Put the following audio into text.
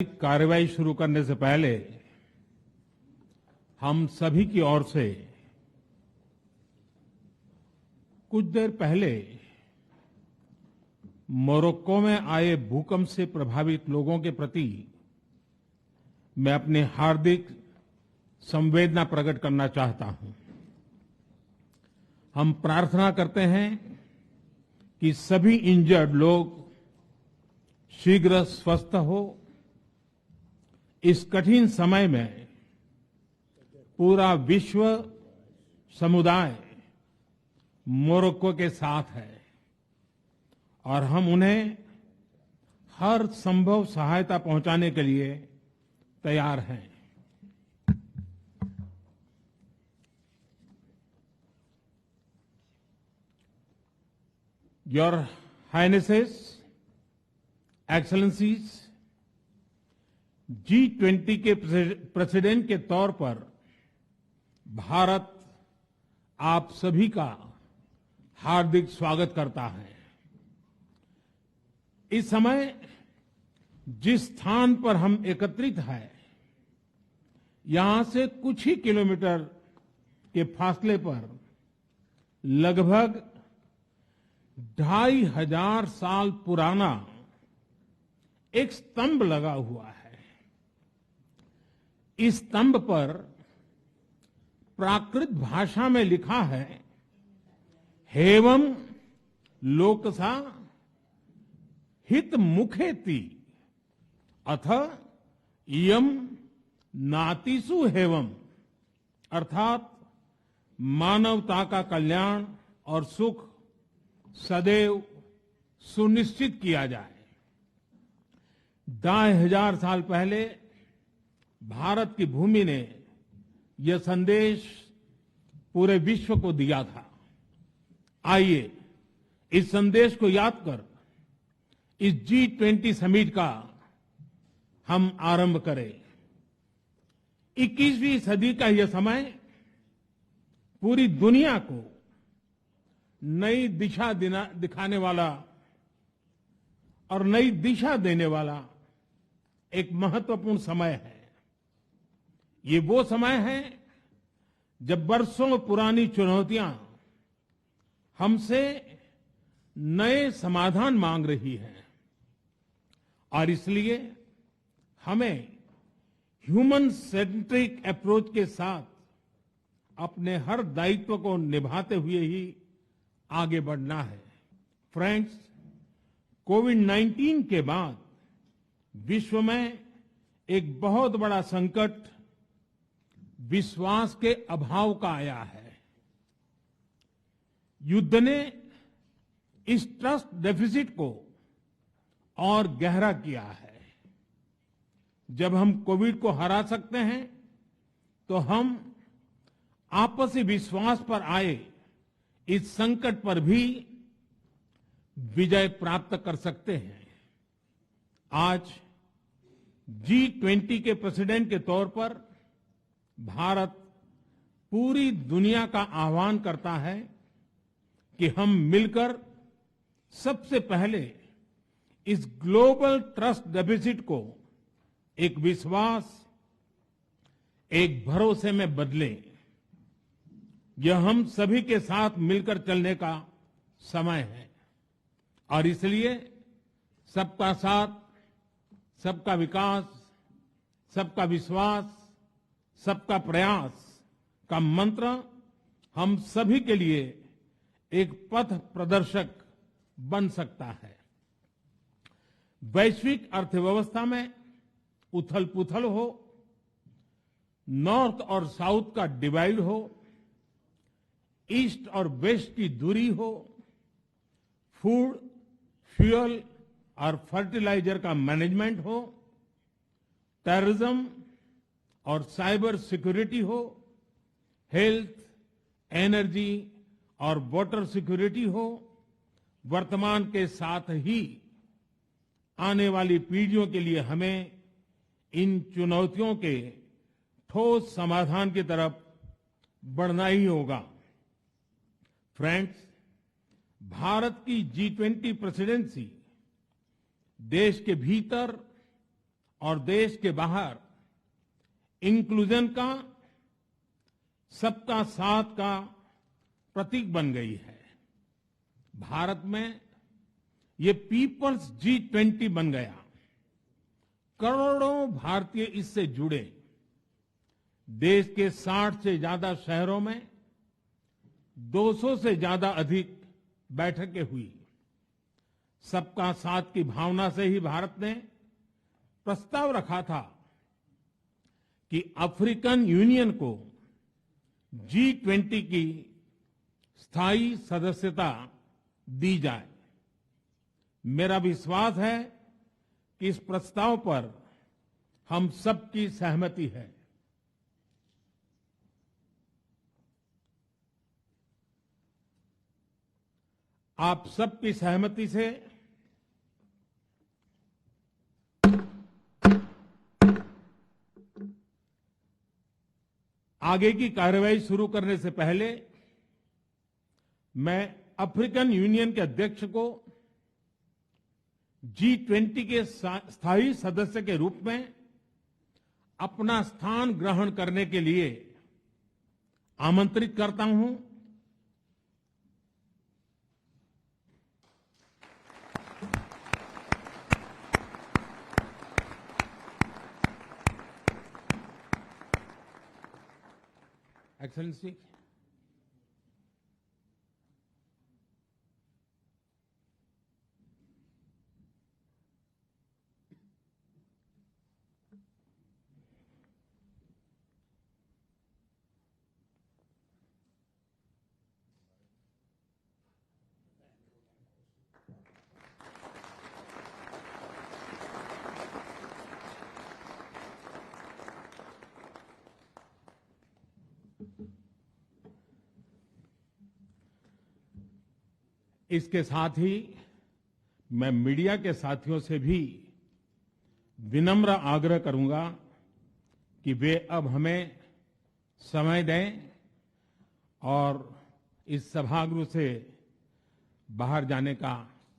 कार्रवाई शुरू करने से पहले हम सभी की ओर से कुछ देर पहले मोरक्को में आए भूकंप से प्रभावित लोगों के प्रति मैं अपनी हार्दिक संवेदना प्रकट करना चाहता हूं। हम प्रार्थना करते हैं कि सभी इंजर्ड लोग शीघ्र स्वस्थ हो। इस कठिन समय में पूरा विश्व समुदाय मोरक्को के साथ है और हम उन्हें हर संभव सहायता पहुंचाने के लिए तैयार हैं। Your Highnesses, Excellencies, G20 के प्रेसिडेंट के तौर पर भारत आप सभी का हार्दिक स्वागत करता है। इस समय जिस स्थान पर हम एकत्रित हैं, यहां से कुछ ही किलोमीटर के फासले पर लगभग 2500 साल पुराना एक स्तंभ लगा हुआ है। इस स्तंभ पर प्राकृत भाषा में लिखा है, हेवम लोकसा हित मुखेति अथ इयम नातिसु हेवम, अर्थात मानवता का कल्याण और सुख सदैव सुनिश्चित किया जाए। 2500 साल पहले भारत की भूमि ने यह संदेश पूरे विश्व को दिया था। आइए इस संदेश को याद कर इस G20 समिट का हम आरंभ करें। 21वीं सदी का यह समय पूरी दुनिया को नई दिशा दिखाने वाला और नई दिशा देने वाला एक महत्वपूर्ण समय है। ये वो समय है जब वर्षों पुरानी चुनौतियां हमसे नए समाधान मांग रही हैं और इसलिए हमें ह्यूमन सेंट्रिक अप्रोच के साथ अपने हर दायित्व को निभाते हुए ही आगे बढ़ना है। फ्रेंड्स, कोविड-19 के बाद विश्व में एक बहुत बड़ा संकट विश्वास के अभाव का आया है। युद्ध ने इस ट्रस्ट डेफिसिट को और गहरा किया है। जब हम कोविड को हरा सकते हैं तो हम आपसी विश्वास पर आए इस संकट पर भी विजय प्राप्त कर सकते हैं। आज G20 के प्रेसिडेंट के तौर पर भारत पूरी दुनिया का आह्वान करता है कि हम मिलकर सबसे पहले इस ग्लोबल ट्रस्ट डेफिसिट को एक विश्वास, एक भरोसे में बदलें। यह हम सभी के साथ मिलकर चलने का समय है और इसलिए सबका साथ, सबका विकास, सबका विश्वास, सबका प्रयास का मंत्र हम सभी के लिए एक पथ प्रदर्शक बन सकता है। वैश्विक अर्थव्यवस्था में उथल-पुथल हो, नॉर्थ और साउथ का डिवाइड हो, ईस्ट और वेस्ट की दूरी हो, फूड, फ्यूल और फर्टिलाइजर का मैनेजमेंट हो, टेररिज्म और साइबर सिक्योरिटी हो, हेल्थ, एनर्जी और वाटर सिक्योरिटी हो, वर्तमान के साथ ही आने वाली पीढ़ियों के लिए हमें इन चुनौतियों के ठोस समाधान की तरफ बढ़ना ही होगा। फ्रेंड्स, भारत की G20 प्रेसिडेंसी देश के भीतर और देश के बाहर इंक्लूजन का, सबका साथ का प्रतीक बन गई है। भारत में ये पीपल्स G20 बन गया। करोड़ों भारतीय इससे जुड़े। देश के 60 से ज्यादा शहरों में 200 से ज्यादा अधिक बैठकें हुई। सबका साथ की भावना से ही भारत ने प्रस्ताव रखा था कि अफ्रीकन यूनियन को G20 की स्थायी सदस्यता दी जाए। मेरा विश्वास है कि इस प्रस्ताव पर हम सबकी सहमति है। आप सबकी सहमति से आगे की कार्रवाई शुरू करने से पहले मैं अफ्रीकन यूनियन के अध्यक्ष को G20 के स्थायी सदस्य के रूप में अपना स्थान ग्रहण करने के लिए आमंत्रित करता हूं। एक्सेलेंसी, इसके साथ ही मैं मीडिया के साथियों से भी विनम्र आग्रह करूंगा कि वे अब हमें समय दें और इस सभागृह से बाहर जाने का